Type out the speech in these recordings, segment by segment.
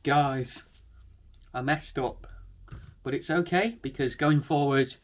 Guys, I messed up, but it's okay because going forward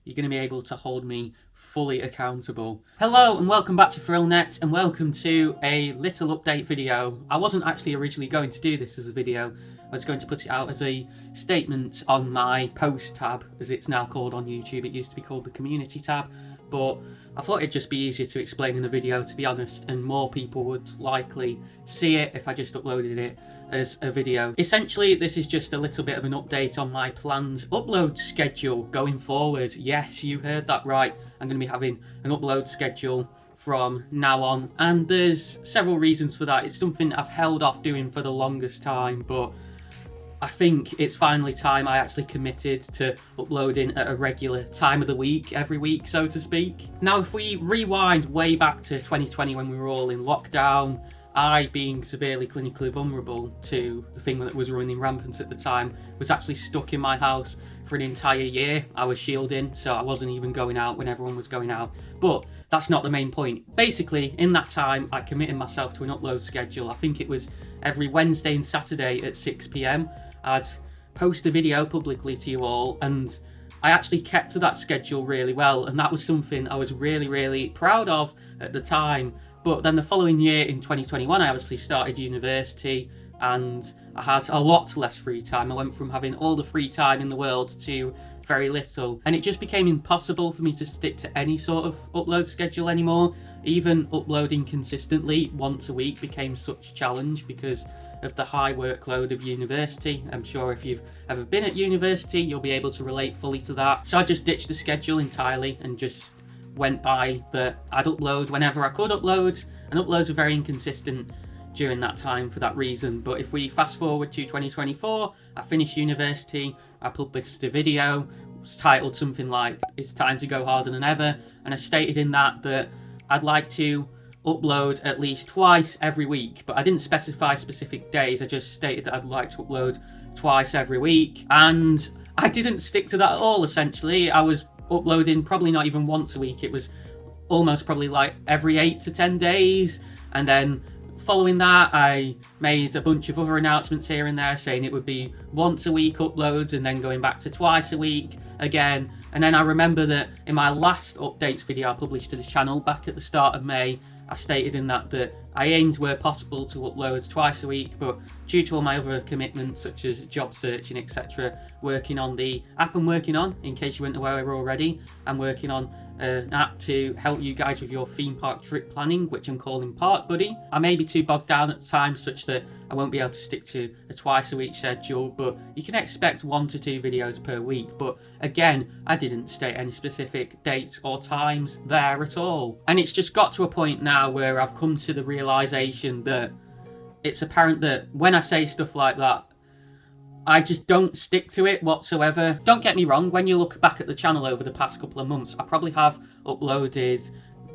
you're going to be able to hold me fully accountable. Hello and welcome back to ThrillNet and welcome to a little update video. I wasn't actually originally going to do this as a video. I was going to put it out as a statement on my post tab, as it's now called on YouTube. It used to be called the community tab, but I thought it'd just be easier to explain in a video, to be honest, and more people would likely see it if I just uploaded it as a video. Essentially, this is just a little bit of an update on my planned upload schedule going forward. Yes, you heard that right. I'm going to be having an upload schedule from now on, and there's several reasons for that. It's something I've held off doing for the longest time, but I think it's finally time I actually committed to uploading at a regular time of the week, every week, so to speak. Now, if we rewind way back to 2020 when we were all in lockdown, I, being severely clinically vulnerable to the thing that was running rampant at the time, was actually stuck in my house for an entire year. I was shielding, so I wasn't even going out when everyone was going out. But that's not the main point. Basically, in that time, I committed myself to an upload schedule. I think it was every Wednesday and Saturday at 6 PM. I'd post a video publicly to you all, and I actually kept to that schedule really well, and that was something I was really proud of at the time. But then the following year, in 2021, I obviously started university and I had a lot less free time. I went from having all the free time in the world to very little, and it just became impossible for me to stick to any sort of upload schedule anymore. Even uploading consistently once a week became such a challenge because of the high workload of university. I'm sure if you've ever been at university, you'll be able to relate fully to that. So I just ditched the schedule entirely and just went by that I'd upload whenever I could upload, and uploads were very inconsistent during that time for that reason. But if we fast forward to 2024, I finished university, I published a video, it was titled something like "It's time to go harder than ever," and I stated in that I'd like to upload at least twice every week, but I didn't specify specific days. I just stated that I'd like to upload twice every week, and I didn't stick to that at all. Essentially, I was uploading probably not even once a week. It was almost probably like every 8 to 10 days, and then following that I made a bunch of other announcements here and there saying it would be once a week uploads and then going back to twice a week again. And then I remember that in my last updates video I published to the channel back at the start of May, I stated in that I aimed where possible to upload twice a week, but due to all my other commitments such as job searching, etc., working on the app I'm working on, in case you weren't aware already, I'm working on an app to help you guys with your theme park trip planning, which I'm calling Park Buddy. I may be too bogged down at times such that I won't be able to stick to a twice a week schedule, but you can expect 1 to 2 videos per week. But again, I didn't state any specific dates or times there at all. And it's just got to a point now where I've come to the realization that it's apparent that when I say stuff like that, I just don't stick to it whatsoever. Don't get me wrong, when you look back at the channel over the past couple of months, I probably have uploaded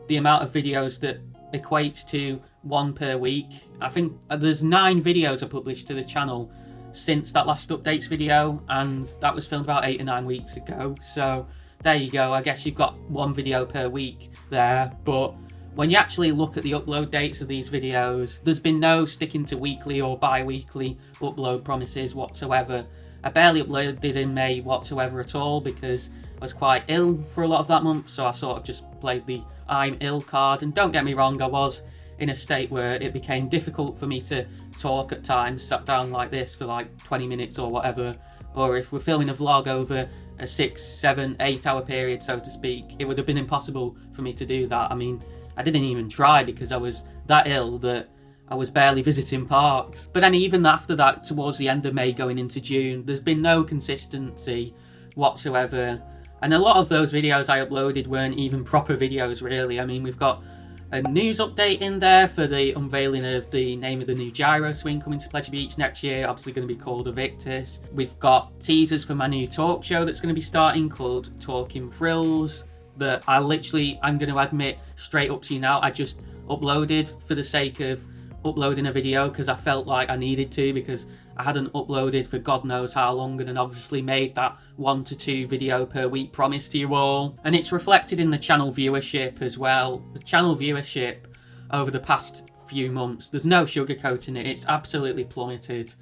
the amount of videos that equates to 1 per week. I think there's 9 videos I published to the channel since that last updates video, and that was filmed about 8 or 9 weeks ago. So there you go, I guess you've got 1 video per week there. But when you actually look at the upload dates of these videos, there's been no sticking to weekly or bi-weekly upload promises whatsoever. I barely uploaded in May whatsoever at all because I was quite ill for a lot of that month, so I sort of just played the I'm ill card. And don't get me wrong, I was in a state where it became difficult for me to talk at times, sat down like this for like 20 minutes or whatever. Or if we're filming a vlog over a 6, 7, 8 hour period, so to speak, it would have been impossible for me to do that. I mean, I didn't even try because I was that ill that I was barely visiting parks. But then even after that, towards the end of May going into June, there's been no consistency whatsoever. And a lot of those videos I uploaded weren't even proper videos really. I mean, we've got a news update in there for the unveiling of the name of the new gyro swing coming to Pleasure Beach next year, obviously going to be called Evictus. We've got teasers for my new talk show that's going to be starting called Talking Thrills, that I'm going to admit straight up to you now, I just uploaded for the sake of uploading a video because I felt like I needed to, because I hadn't uploaded for God knows how long, and then obviously made that 1 to 2 video per week promise to you all. And it's reflected in the channel viewership as well. The channel viewership over the past few months, there's no sugarcoating it, it's absolutely plummeted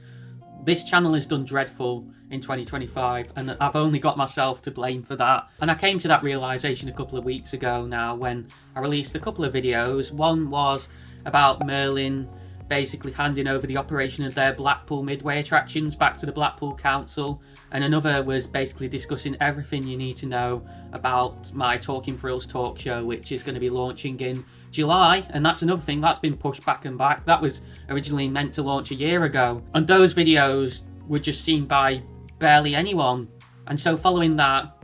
This channel has done dreadful in 2025, and I've only got myself to blame for that. And I came to that realisation a couple of weeks ago now when I released a couple of videos. One was about Merlin basically handing over the operation of their Blackpool Midway attractions back to the Blackpool Council, and another was basically discussing everything you need to know about my Talking Thrills talk show, which is going to be launching in July. And that's another thing that's been pushed back and back. That was originally meant to launch a year ago, and those videos were just seen by barely anyone. And so following that,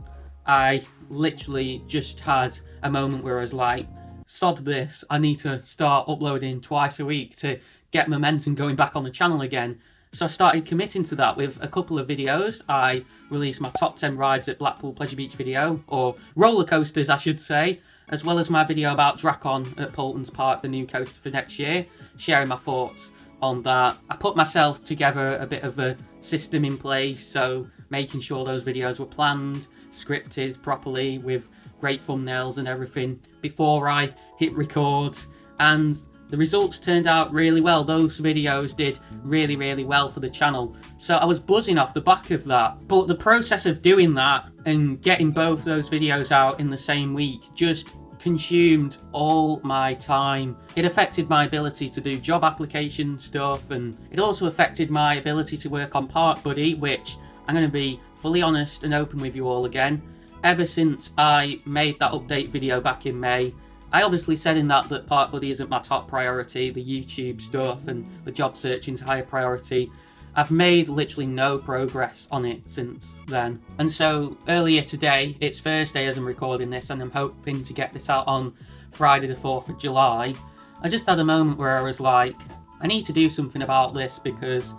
I literally just had a moment where I was like, sod this, I need to start uploading twice a week to get momentum going back on the channel again. So I started committing to that with a couple of videos. I released my top 10 rides at Blackpool Pleasure Beach video, or roller coasters I should say, as well as my video about Drakon at Poulton's Park, the new coaster for next year, sharing my thoughts on that. I put myself together a bit of a system in place, so making sure those videos were planned, scripted properly with great thumbnails and everything before I hit record, and the results turned out really well. Those videos did really well for the channel, so I was buzzing off the back of that. But the process of doing that and getting both those videos out in the same week just consumed all my time. It affected my ability to do job application stuff, and it also affected my ability to work on Park Buddy, which I'm going to be fully honest and open with you all again. Ever since I made that update video back in May, I obviously said in that Park Buddy isn't my top priority, the YouTube stuff and the job searching's higher priority. I've made literally no progress on it since then. And so earlier today, it's Thursday as I'm recording this, and I'm hoping to get this out on Friday the 4th of July. I just had a moment where I was like, I need to do something about this, because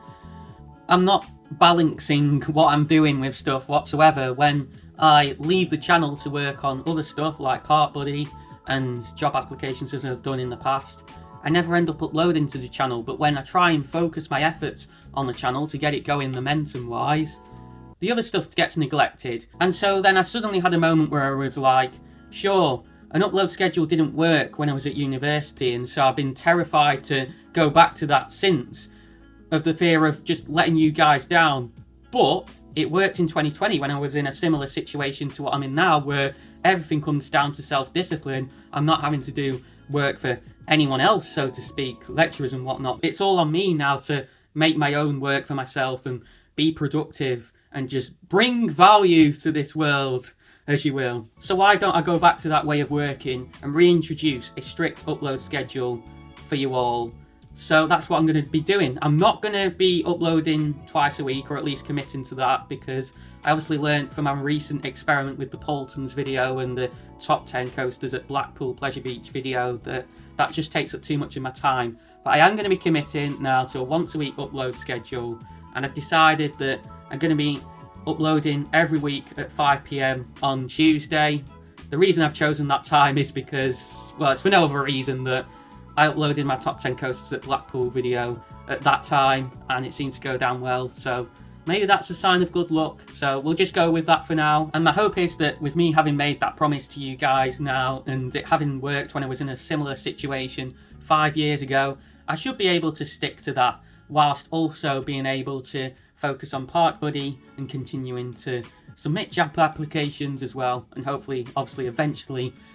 I'm not balancing what I'm doing with stuff whatsoever. When I leave the channel to work on other stuff like Park Buddy and job applications as I've done in the past, I never end up uploading to the channel. But when I try and focus my efforts on the channel to get it going momentum wise, the other stuff gets neglected. And so then I suddenly had a moment where I was like, sure, an upload schedule didn't work when I was at university, and so I've been terrified to go back to that since, of the fear of just letting you guys down. But it worked in 2020 when I was in a similar situation to what I'm in now, where everything comes down to self-discipline. I'm not having to do work for anyone else, so to speak, lecturers and whatnot. It's all on me now to make my own work for myself and be productive and just bring value to this world, as you will. So why don't I go back to that way of working and reintroduce a strict upload schedule for you all? So that's what I'm going to be doing. I'm not going to be uploading twice a week, or at least committing to that, because I obviously learned from my recent experiment with the Poultons video and the top 10 coasters at Blackpool Pleasure Beach video that just takes up too much of my time. But I am going to be committing now to a once a week upload schedule, and I've decided that I'm going to be uploading every week at 5 PM on Tuesday. The reason I've chosen that time is because, well, it's for no other reason that I uploaded my top 10 coasters at Blackpool video at that time, and it seemed to go down well, so maybe that's a sign of good luck. So we'll just go with that for now. And my hope is that with me having made that promise to you guys now, and it having worked when I was in a similar situation 5 years ago, I should be able to stick to that, whilst also being able to focus on Park Buddy and continuing to submit job applications as well, and hopefully, obviously,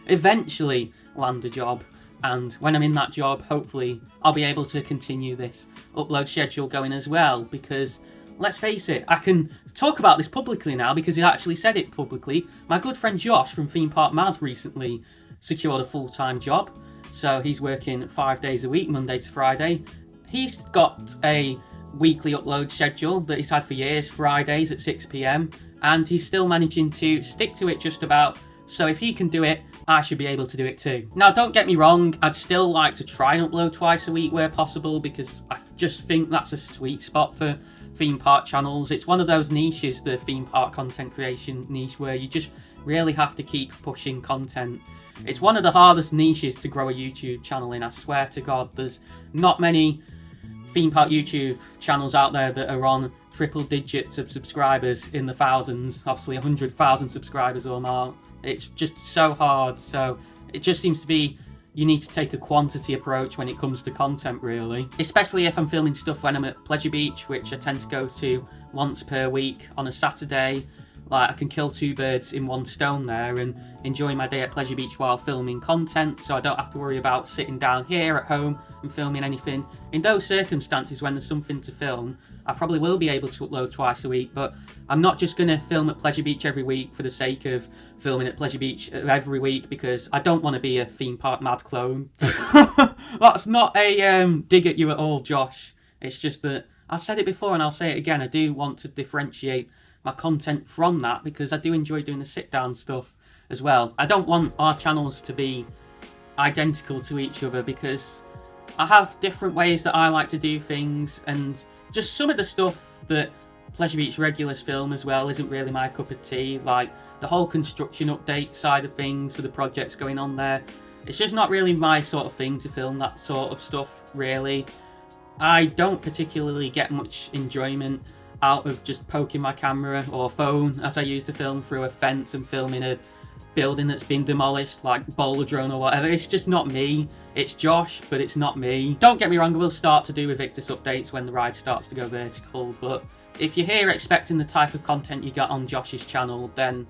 eventually land a job. And when I'm in that job, hopefully I'll be able to continue this upload schedule going as well, because let's face it, I can talk about this publicly now because he actually said it publicly. My good friend Josh from Theme Park Mad recently secured a full-time job, so he's working 5 days a week, Monday to Friday. He's got a weekly upload schedule that he's had for years, Fridays at 6 PM, and he's still managing to stick to it just about. So if he can do it, I should be able to do it too. Now, don't get me wrong, I'd still like to try and upload twice a week where possible, because I just think that's a sweet spot for theme park channels. It's one of those niches, the theme park content creation niche, where you just really have to keep pushing content. It's one of the hardest niches to grow a YouTube channel in, I swear to God. There's not many theme park YouTube channels out there that are on triple digits of subscribers in the thousands, obviously 100,000 subscribers or more. It's just so hard, so it just seems to be you need to take a quantity approach when it comes to content, really. Especially if I'm filming stuff when I'm at Pleasure Beach, which I tend to go to once per week on a Saturday. Like, I can kill two birds in one stone there and enjoy my day at Pleasure Beach while filming content, so I don't have to worry about sitting down here at home and filming anything. In those circumstances, when there's something to film, I probably will be able to upload twice a week, but I'm not just going to film at Pleasure Beach every week for the sake of filming at Pleasure Beach every week, because I don't want to be a theme park mad clone. That's not a dig at you at all, Josh. It's just that, I said it before and I'll say it again, I do want to differentiate my content from that, because I do enjoy doing the sit down stuff as well. I don't want our channels to be identical to each other, because I have different ways that I like to do things, and just some of the stuff that Pleasure Beach regulars film as well isn't really my cup of tea. Like the whole construction update side of things for the projects going on there, it's just not really my sort of thing to film that sort of stuff, really. I don't particularly get much enjoyment out of just poking my camera or phone, as I used to film, through a fence and filming a building that's been demolished, like Bowler Drone or whatever. It's just not me. It's Josh, but it's not me. Don't get me wrong, we'll start to do Evictus updates when the ride starts to go vertical, but if you're here expecting the type of content you get on Josh's channel, then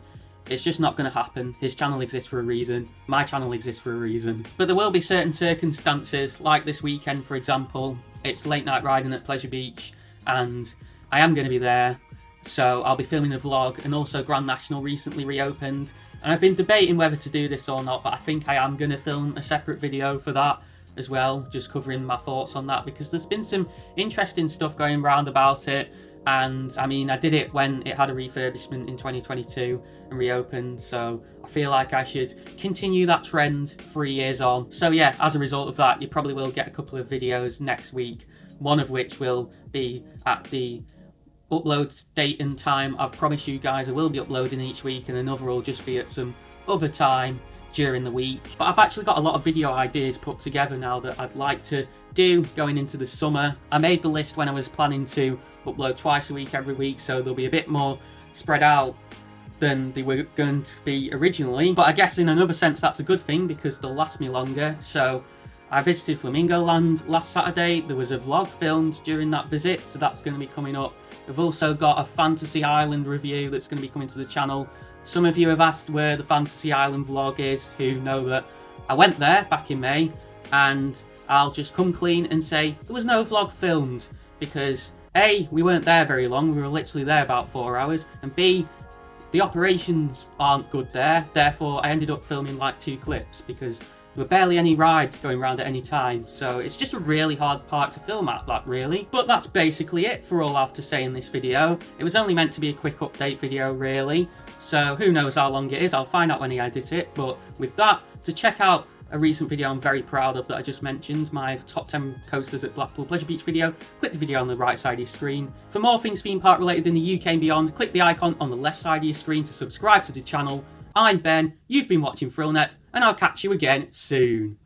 it's just not going to happen. His channel exists for a reason. My channel exists for a reason. But there will be certain circumstances, like this weekend for example. It's late night riding at Pleasure Beach, and I am going to be there, so I'll be filming a vlog, and also Grand National recently reopened, and I've been debating whether to do this or not, but I think I am going to film a separate video for that as well, just covering my thoughts on that, because there's been some interesting stuff going around about it, and I mean, I did it when it had a refurbishment in 2022 and reopened, so I feel like I should continue that trend 3 years on. So yeah, as a result of that, you probably will get a couple of videos next week, one of which will be at the upload date and time I've promised you guys I will be uploading each week, and another will just be at some other time during the week. But I've actually got a lot of video ideas put together now that I'd like to do going into the summer. I made the list when I was planning to upload twice a week every week, so they'll be a bit more spread out than they were going to be originally, but I guess in another sense that's a good thing, because they'll last me longer. So I visited Flamingo Land last Saturday. There was a vlog filmed during that visit, so that's going to be coming up. We've also got a Fantasy Island review that's going to be coming to the channel. Some of you have asked where the Fantasy Island vlog is, who know that I went there back in May, and I'll just come clean and say there was no vlog filmed, because A, we weren't there very long, we were literally there about 4 hours, and B, the operations aren't good there, therefore I ended up filming like 2 clips, because there were barely any rides going around at any time, so it's just a really hard park to film at, that really. But that's basically it for all I have to say in this video. It was only meant to be a quick update video really, so who knows how long it is, I'll find out when I edit it. But with that, to check out a recent video I'm very proud of that I just mentioned, my top 10 coasters at Blackpool Pleasure Beach video, click the video on the right side of your screen. For more things theme park related in the UK and beyond, click the icon on the left side of your screen to subscribe to the channel. I'm Ben, you've been watching ThrillNet, and I'll catch you again soon.